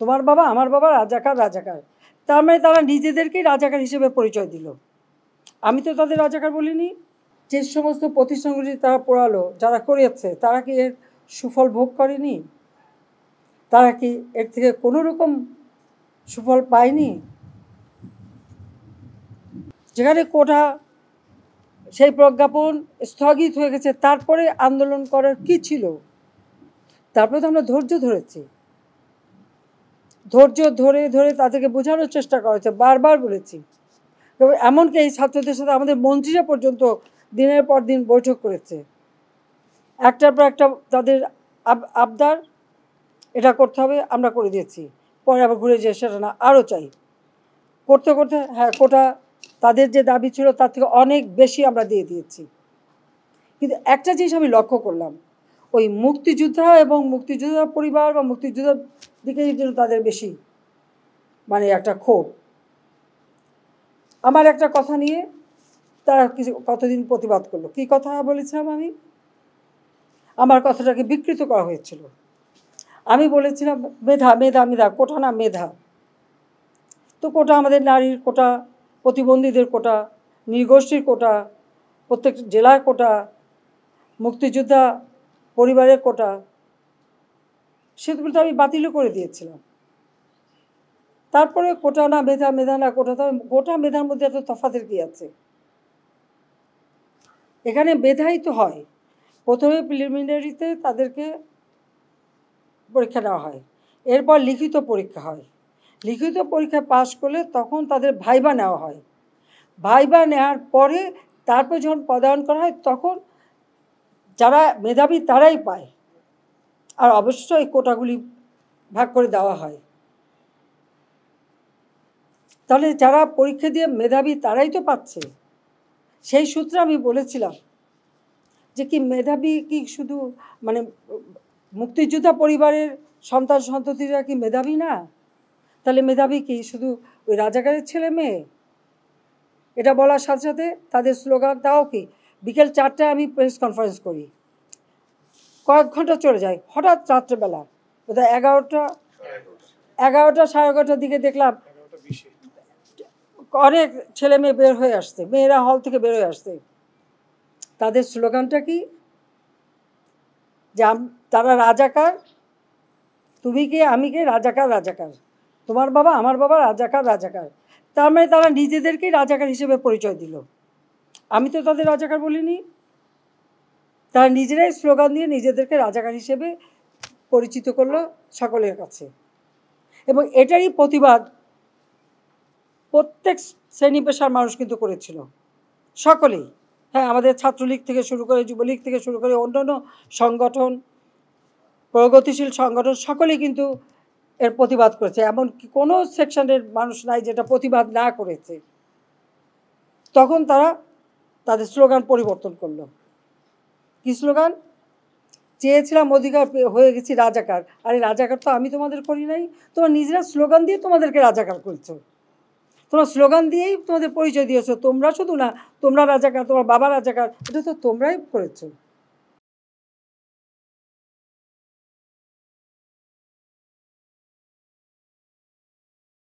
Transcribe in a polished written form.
তোমার বাবা আমার বাবা রাজাকার রাজাকার, তার মানে তারা নিজেদেরকেই রাজাকার হিসেবে পরিচয় দিল। আমি তো তাদের রাজাকার বলিনি। যে সমস্ত প্রতিষ্ঠানগুলি তারা পোড়ালো, যারা করেছে তারা কি এর সুফল ভোগ করেনি? তারা কি এর থেকে কোনো রকম সুফল পায়নি? যেখানে কোটা সেই প্রজ্ঞাপন স্থগিত হয়ে গেছে, তারপরে আন্দোলন করার কি ছিল? তারপরে তো আমরা ধৈর্য ধরেছি, ধৈর্য ধরে ধরে তাদেরকে বোঝানোর চেষ্টা করা হয়েছে, বারবার বলেছি। এমনকি এই ছাত্রদের সাথে আমাদের মন্ত্রীরা পর্যন্ত দিনের পর দিন বৈঠক করেছে। একটার পর একটা তাদের আবদার, এটা করতে হবে, আমরা করে দিয়েছি। পরে আবার ঘুরে যেয়ে সেটা না, আরও চাই। করতে করতে হ্যাঁ, কোটা তাদের যে দাবি ছিল তার থেকে অনেক বেশি আমরা দিয়ে দিয়েছি। কিন্তু একটা জিনিস আমি লক্ষ্য করলাম, ওই মুক্তিযোদ্ধা এবং মুক্তিযোদ্ধা পরিবার বা মুক্তিযোদ্ধার দিকেই জন্য তাদের বেশি মানে একটা ক্ষোভ। আমার একটা কথা নিয়ে তারা কতদিন প্রতিবাদ করলো। কি কথা বলেছিলাম আমি? আমার কথাটাকে বিকৃত করা হয়েছিল। আমি বলেছিলাম মেধা মেধা মেধা, কোটা না মেধা। তো কোটা আমাদের নারীর কোটা, প্রতিবন্ধীদের কোটা, নৃগোষ্ঠীর কোটা, প্রত্যেক জেলার কোটা, মুক্তিযোদ্ধা পরিবারের কোটা, সেগুলো তো আমি বাতিলও করে দিয়েছিলাম। তারপরে কোটা না মেধা, মেধা না কোটা, তবে কোটা মেধার মধ্যে এত তফাতের কি আছে? এখানে মেধাই তো হয়। প্রথমে প্রিলিমিনারিতে তাদেরকে পরীক্ষা নেওয়া হয়, এরপর লিখিত পরীক্ষা হয়। লিখিত পরীক্ষা পাশ করলে তখন তাদের ভাইবা নেওয়া হয়। ভাইবা নেওয়ার পরে তারপর যখন পদায়ন করা হয় তখন যারা মেধাবী তারাই পায়। আর অবশ্যই কোটাগুলি ভাগ করে দেওয়া হয়। তাহলে যারা পরীক্ষা দিয়ে মেধাবী তারাই তো পাচ্ছে। সেই সূত্রে আমি বলেছিলাম যে কি মেধাবী কি শুধু মানে মুক্তিযোদ্ধা পরিবারের সন্তান সন্ততিরা কি মেধাবী না? তাহলে মেধাবী কি শুধু ওই রাজাকারের ছেলে মেয়ে? এটা বলার সাথে সাথে তাদের স্লোগান, তাও কি বিকেল 4টায় আমি প্রেস কনফারেন্স করি, কয়েক ঘন্টা চলে যায়, হঠাৎ রাত্রেবেলা বোধহয় 11টা 11:30টার দিকে দেখলাম অনেক ছেলে মেয়ে বের হয়ে আসছে, মেয়েরা হল থেকে বের হয়ে আসছে। তাদের স্লোগানটা কি? যে তারা রাজাকার, তুমি কে আমি কে, রাজাকার রাজাকার, তোমার বাবা আমার বাবা রাজাকার রাজাকার। তার মানে তারা নিজেদেরকেই রাজাকার হিসেবে পরিচয় দিল। আমি তো তাদের রাজাকার বলিনি। তারা নিজেরাই স্লোগান দিয়ে নিজেদেরকে রাজাকার হিসেবে পরিচিত করলো সকলের কাছে। এবং এটারই প্রতিবাদ প্রত্যেক শ্রেণী পেশার মানুষ কিন্তু করেছিল, সকলেই। হ্যাঁ, আমাদের ছাত্রলীগ থেকে শুরু করে, যুবলীগ থেকে শুরু করে অন্যান্য সংগঠন, প্রগতিশীল সংগঠন, সকলেই কিন্তু এর প্রতিবাদ করেছে। এমনকি কোনো সেকশনের মানুষ নাই যেটা প্রতিবাদ না করেছে। তখন তারা তাদের স্লোগান পরিবর্তন করলো। কি স্লোগান? চেয়েছিলাম অধিকার, হয়ে গেছি রাজাকার। আরে রাজাকার তো আমি তোমাদের করি নাই, তোমরা নিজেরা স্লোগান দিয়ে তোমাদেরকে রাজাকার করছো। তোমরা স্লোগান দিয়েই তোমাদের পরিচয় দিয়েছো। তোমরা শুধু না, তোমরা রাজাকার, তোমার বাবা রাজাকার, এটা তো তোমরাই করেছো।